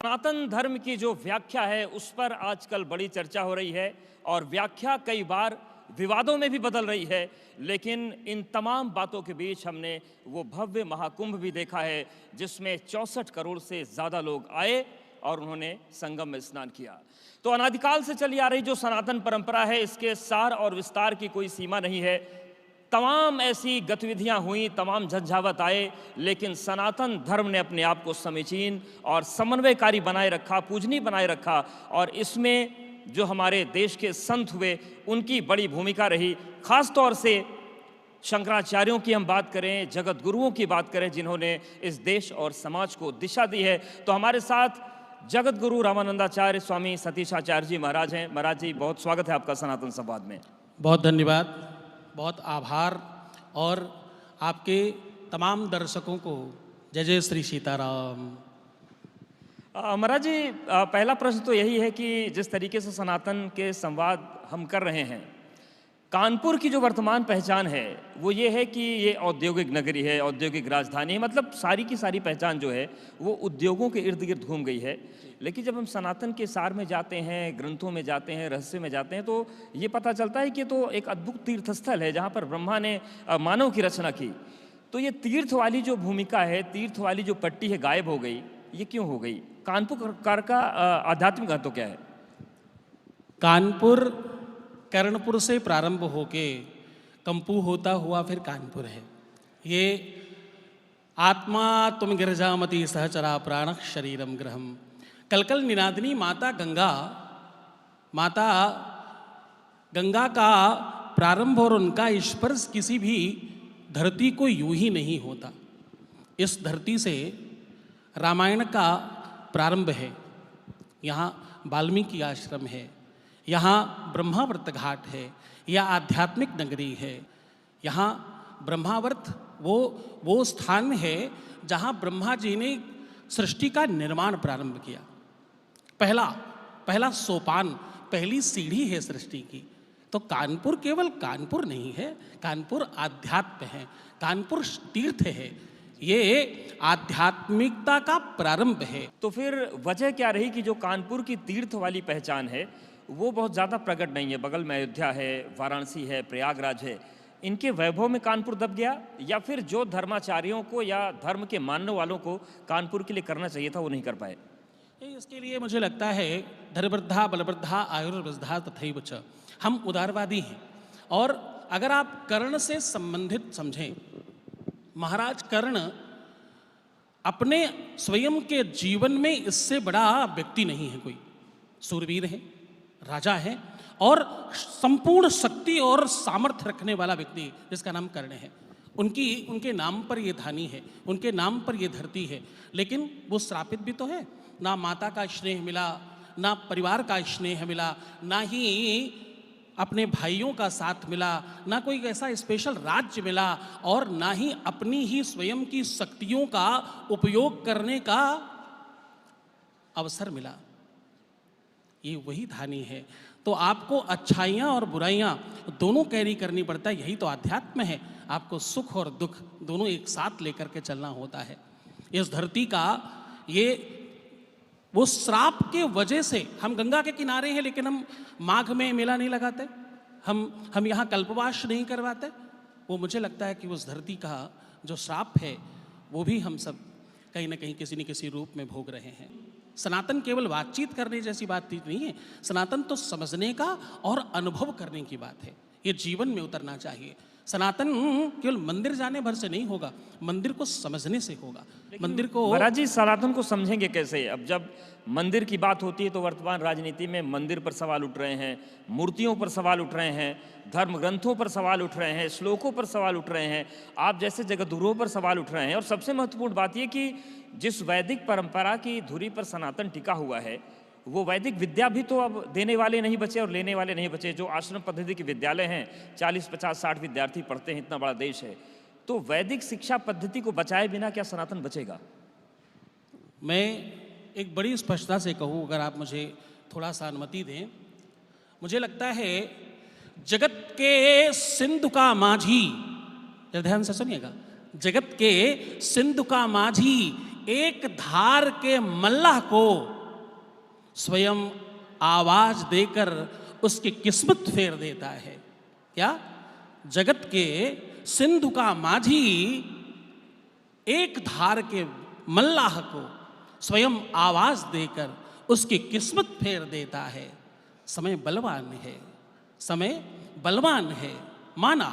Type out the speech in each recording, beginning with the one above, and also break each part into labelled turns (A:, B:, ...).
A: सनातन धर्म की जो व्याख्या है उस पर आजकल बड़ी चर्चा हो रही है और व्याख्या कई बार विवादों में भी बदल रही है। लेकिन इन तमाम बातों के बीच हमने वो भव्य महाकुंभ भी देखा है जिसमें 64 करोड़ से ज़्यादा लोग आए और उन्होंने संगम में स्नान किया। तो अनादिकाल से चली आ रही जो सनातन परंपरा है इसके सार और विस्तार की कोई सीमा नहीं है। तमाम ऐसी गतिविधियां हुई, तमाम झंझावत आए, लेकिन सनातन धर्म ने अपने आप को समीचीन और समन्वयकारी बनाए रखा, पूजनीय बनाए रखा। और इसमें जो हमारे देश के संत हुए उनकी बड़ी भूमिका रही। खास तौर से शंकराचार्यों की हम बात करें, जगत गुरुओं की बात करें जिन्होंने इस देश और समाज को दिशा दी है, तो हमारे साथ जगत गुरु रामानंदाचार्य स्वामी सतीशाचार्य जी महाराज हैं। महाराज जी, बहुत स्वागत है आपका सनातन संवाद में।
B: बहुत धन्यवाद, बहुत आभार। और आपके तमाम दर्शकों को जय जय श्री सीताराम।
A: महाराज जी, पहला प्रश्न तो यही है कि जिस तरीके से सनातन के संवाद हम कर रहे हैं, कानपुर की जो वर्तमान पहचान है वो ये है कि ये औद्योगिक नगरी है, औद्योगिक राजधानी है। मतलब सारी की सारी पहचान जो है वो उद्योगों के इर्द गिर्द घूम गई है। लेकिन जब हम सनातन के सार में जाते हैं, ग्रंथों में जाते हैं, रहस्य में जाते हैं, तो ये पता चलता है कि तो एक अद्भुत तीर्थस्थल है जहाँ पर ब्रह्मा ने मानव की रचना की। तो ये तीर्थ वाली जो भूमिका है, तीर्थ वाली जो पट्टी है, गायब हो गई। ये क्यों हो गई? कानपुर का आध्यात्मिक महत्व क्या है?
B: कानपुर कर्णपुर से प्रारंभ होके कंपू होता हुआ फिर कानपुर है। ये आत्मा तुम गिरजामती सहचरा प्राण शरीरम ग्रहम। कलकल निनादिनी माता गंगा का प्रारंभ और उनका स्पर्श किसी भी धरती को यूं ही नहीं होता। इस धरती से रामायण का प्रारंभ है। यहाँ वाल्मीकि आश्रम है, यहाँ ब्रह्मावर्त घाट है, यह आध्यात्मिक नगरी है। यहाँ ब्रह्मावर्त वो स्थान है जहाँ ब्रह्मा जी ने सृष्टि का निर्माण प्रारंभ किया। पहला सोपान, पहली सीढ़ी है सृष्टि की। तो कानपुर केवल कानपुर नहीं है, कानपुर आध्यात्म है, कानपुर तीर्थ है, ये आध्यात्मिकता का प्रारंभ है।
A: तो फिर वजह क्या रही कि जो कानपुर की तीर्थ वाली पहचान है वो बहुत ज़्यादा प्रकट नहीं है? बगल में अयोध्या है, वाराणसी है, प्रयागराज है, इनके वैभव में कानपुर दब गया, या फिर जो धर्माचार्यों को या धर्म के मानने वालों को कानपुर के लिए करना चाहिए था वो नहीं कर पाए?
B: इसके लिए मुझे लगता है धर्मवृद्धा बलवृद्धा आयुर्वृद्धा तथैव च। हम उदारवादी हैं और अगर आप कर्ण से संबंधित समझें, महाराज कर्ण अपने स्वयं के जीवन में इससे बड़ा व्यक्ति नहीं है कोई। सूरवीर है, राजा है और संपूर्ण शक्ति और सामर्थ्य रखने वाला व्यक्ति जिसका नाम कर्ण है। उनके नाम पर ये धानी है, उनके नाम पर ये धरती है। लेकिन वो श्रापित भी तो है। ना माता का स्नेह मिला, ना परिवार का स्नेह मिला, ना ही अपने भाइयों का साथ मिला, ना कोई ऐसा स्पेशल राज्य मिला, और ना ही अपनी ही स्वयं की शक्तियों का उपयोग करने का अवसर मिला। ये वही धानी है। तो आपको अच्छाइयाँ और बुराइयाँ दोनों कैरी करनी पड़ता है। यही तो आध्यात्म है। आपको सुख और दुख दोनों एक साथ लेकर के चलना होता है। इस धरती का वो श्राप के वजह से हम गंगा के किनारे हैं, लेकिन हम माघ में मेला नहीं लगाते, हम यहाँ कल्पवास नहीं करवाते। वो मुझे लगता है कि उस धरती का जो श्राप है वो भी हम सब कहीं ना कहीं किसी न किसी रूप में भोग रहे हैं। सनातन केवल बातचीत करने जैसी बात नहीं है। सनातन तो समझने का और अनुभव करने की बात है। ये जीवन में उतरना चाहिए। सनातन केवल मंदिर जाने भर से नहीं होगा, मंदिर को समझने से होगा। मंदिर को
A: महाराज जी, सनातन को समझेंगे कैसे? अब जब मंदिर की बात होती है तो वर्तमान राजनीति में मंदिर पर सवाल उठ रहे हैं, मूर्तियों पर सवाल उठ रहे हैं, धर्म ग्रंथों पर सवाल उठ रहे हैं, श्लोकों पर सवाल उठ रहे हैं, आप जैसे जगतगुरुओं पर सवाल उठ रहे हैं। और सबसे महत्वपूर्ण बात यह कि जिस वैदिक परंपरा की धुरी पर सनातन टिका हुआ है, वो वैदिक विद्या भी तो अब देने वाले नहीं बचे और लेने वाले नहीं बचे। जो आश्रम पद्धति के विद्यालय हैं, 40, 50, 60 विद्यार्थी पढ़ते हैं, इतना बड़ा देश है। तो वैदिक शिक्षा पद्धति को बचाए बिना क्या सनातन बचेगा?
B: मैं एक बड़ी स्पष्टता से कहूँ, अगर आप मुझे थोड़ा सा अनुमति दें। मुझे लगता है जगत के सिंधु का माझी, ध्यान से सुनिएगा, जगत के सिंधु का माझी एक धार के मल्लाह को स्वयं आवाज देकर उसकी किस्मत फेर देता है। क्या? जगत के सिंधु का माझी एक धार के मल्लाह को स्वयं आवाज देकर उसकी किस्मत फेर देता है। समय बलवान है, समय बलवान है, माना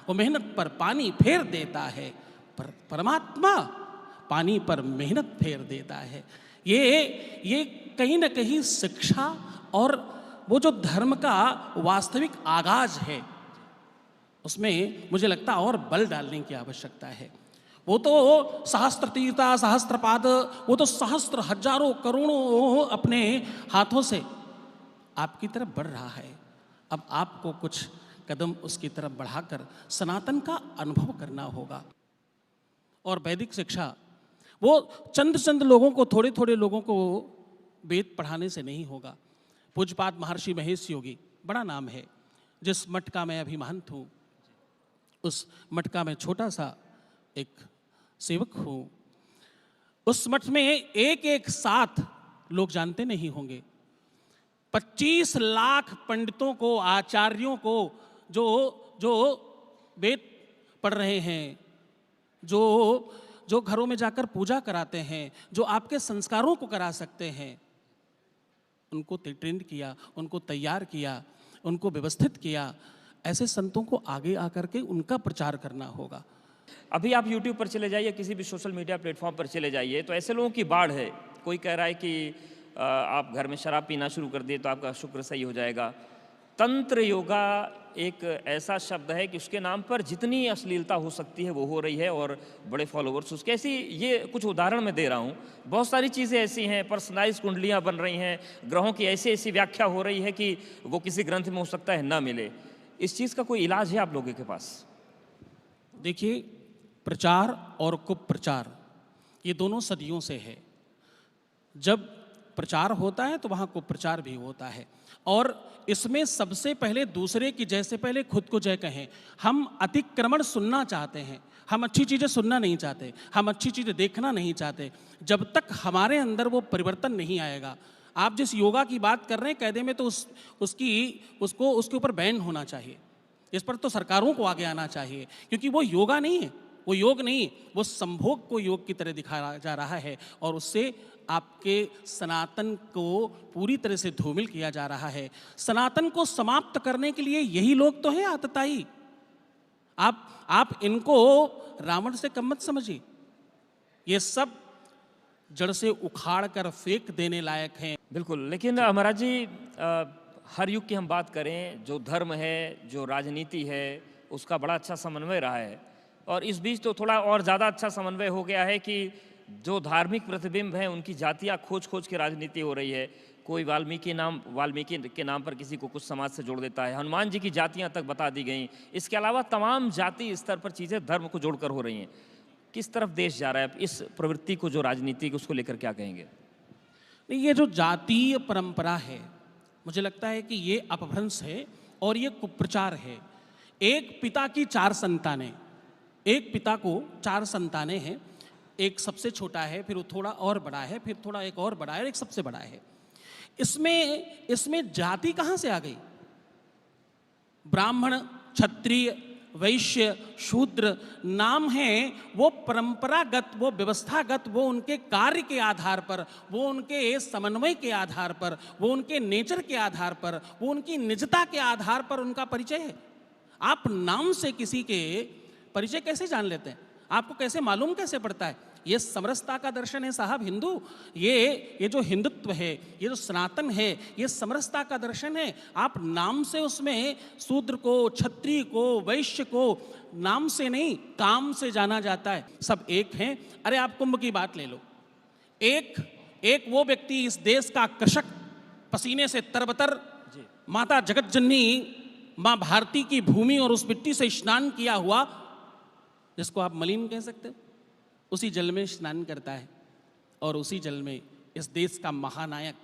B: वो मेहनत पर पानी फेर देता है, पर परमात्मा पानी पर मेहनत फेर देता है। ये कहीं ना कहीं शिक्षा और वो जो धर्म का वास्तविक आगाज है, उसमें मुझे लगता है और बल डालने की आवश्यकता है। वो तो सहस्त्र तीर्था सहस्त्रपाद, वो तो सहस्त्र हजारों करोड़ों अपने हाथों से आपकी तरफ बढ़ रहा है। अब आपको कुछ कदम उसकी तरफ बढ़ाकर सनातन का अनुभव करना होगा। और वैदिक शिक्षा वो चंद लोगों को, थोड़े थोड़े लोगों को वेद पढ़ाने से नहीं होगा। पूज्यपाद महर्षि महेश योगी, बड़ा नाम है, जिस मठ का मैं अभी महंत हूँ, उस मठ का मैं छोटा सा एक सेवक हूँ। उस मठ में एक साथ लोग जानते नहीं होंगे, 25 लाख पंडितों को, आचार्यों को, जो वेद पढ़ रहे हैं, जो घरों में जाकर पूजा कराते हैं, जो आपके संस्कारों को करा सकते हैं, उनको ट्रेंड किया, उनको तैयार किया, उनको व्यवस्थित किया। ऐसे संतों को आगे आकर के उनका प्रचार करना होगा।
A: अभी आप YouTube पर चले जाइए, किसी भी सोशल मीडिया प्लेटफॉर्म पर चले जाइए, तो ऐसे लोगों की बाढ़ है। कोई कह रहा है कि आप घर में शराब पीना शुरू कर दिए तो आपका शुक्र सही हो जाएगा। तंत्र योगा एक ऐसा शब्द है कि उसके नाम पर जितनी अश्लीलता हो सकती है वो हो रही है, और बड़े फॉलोवर्स उसके। ऐसी, ये कुछ उदाहरण मैं दे रहा हूँ, बहुत सारी चीज़ें ऐसी हैं। पर्सनलाइज कुंडलियाँ बन रही हैं, ग्रहों की ऐसी ऐसी व्याख्या हो रही है कि वो किसी ग्रंथ में हो सकता है ना मिले। इस चीज़ का कोई इलाज है आप लोगों के पास?
B: देखिए, प्रचार और कुप्रचार ये दोनों सदियों से है। जब प्रचार होता है तो वहाँ कुप्रचार भी होता है, और इसमें सबसे पहले दूसरे की जय से पहले खुद को जय कहें। हम अतिक्रमण सुनना चाहते हैं, हम अच्छी चीज़ें सुनना नहीं चाहते, हम अच्छी चीज़ें देखना नहीं चाहते। जब तक हमारे अंदर वो परिवर्तन नहीं आएगा, आप जिस योगा की बात कर रहे हैं कायदे में, तो उसके ऊपर बैन होना चाहिए। इस पर तो सरकारों को आगे आना चाहिए, क्योंकि वो योगा नहीं है, वो योग नहीं, वो संभोग को योग की तरह दिखाया जा रहा है, और उससे आपके सनातन को पूरी तरह से धूमिल किया जा रहा है। सनातन को समाप्त करने के लिए यही लोग तो हैं आतताई। आप इनको रावण से कम मत समझिए, ये सब जड़ से उखाड़ कर फेंक देने लायक हैं।
A: बिल्कुल, लेकिन महाराज जी, हर युग की हम बात करें, जो धर्म है, जो राजनीति है, उसका बड़ा अच्छा समन्वय रहा है। और इस बीच तो थोड़ा और ज़्यादा अच्छा समन्वय हो गया है कि जो धार्मिक प्रतिबिंब हैं उनकी जातियाँ खोज के राजनीति हो रही है। कोई वाल्मीकि के नाम पर किसी को कुछ समाज से जोड़ देता है, हनुमान जी की जातियाँ तक बता दी गई। इसके अलावा तमाम जाति स्तर पर चीज़ें धर्म को जोड़कर हो रही हैं। किस तरफ देश जा रहा है? इस प्रवृत्ति को, जो राजनीति, उसको लेकर क्या कहेंगे?
B: नहीं, ये जो जातीय परंपरा है, मुझे लगता है कि ये अपभ्रंश है और ये कुप्रचार है। एक पिता की 4 संतानें, एक पिता को 4 संतानें हैं, एक सबसे छोटा है, फिर वो थोड़ा और बड़ा है, फिर थोड़ा एक और बड़ा है, और एक सबसे बड़ा है। इसमें जाति कहाँ से आ गई? ब्राह्मण, क्षत्रिय, वैश्य, शूद्र नाम है वो परंपरागत, वो व्यवस्थागत, वो उनके कार्य के आधार पर, वो उनके समन्वय के आधार पर, वो उनके नेचर के आधार पर, वो उनकी निजता के आधार पर उनका परिचय है। आप नाम से किसी के परिचय कैसे जान लेते हैं? आपको कैसे मालूम कैसे पड़ता है? ये समरसता का दर्शन है साहब हिंदू। ये जो हिंदुत्व है, ये जो सनातन है, ये समरसता का दर्शन है। आप नाम से उसमें शूद्र को, क्षत्रिय को, वैश्य को नाम से नहीं, काम से जाना जाता है। सब एक हैं। अरे आप कुंभ की बात ले लो, एक वो व्यक्ति इस देश का कृषक, पसीने से तरबतर, माता जगत जननी माँ भारती की भूमि और उस मिट्टी से स्नान किया हुआ, जिसको आप मलिन कह सकते हो, उसी जल में स्नान करता है, और उसी जल में इस देश का महानायक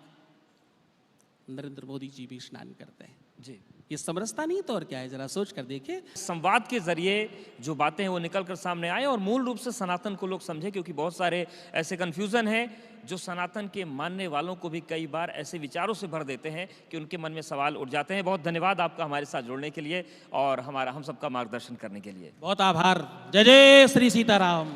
B: नरेंद्र मोदी जी भी स्नान करते हैं।
A: जी,
B: ये समरसता नहीं तो और क्या है, जरा सोच कर देखिए।
A: संवाद के जरिए जो बातें हैं वो निकल कर सामने आए और मूल रूप से सनातन को लोग समझे, क्योंकि बहुत सारे ऐसे कन्फ्यूज़न हैं जो सनातन के मानने वालों को भी कई बार ऐसे विचारों से भर देते हैं कि उनके मन में सवाल उठ जाते हैं। बहुत धन्यवाद आपका हमारे साथ जुड़ने के लिए और हम सबका मार्गदर्शन करने के लिए।
B: बहुत आभार। जय जय श्री सीताराम।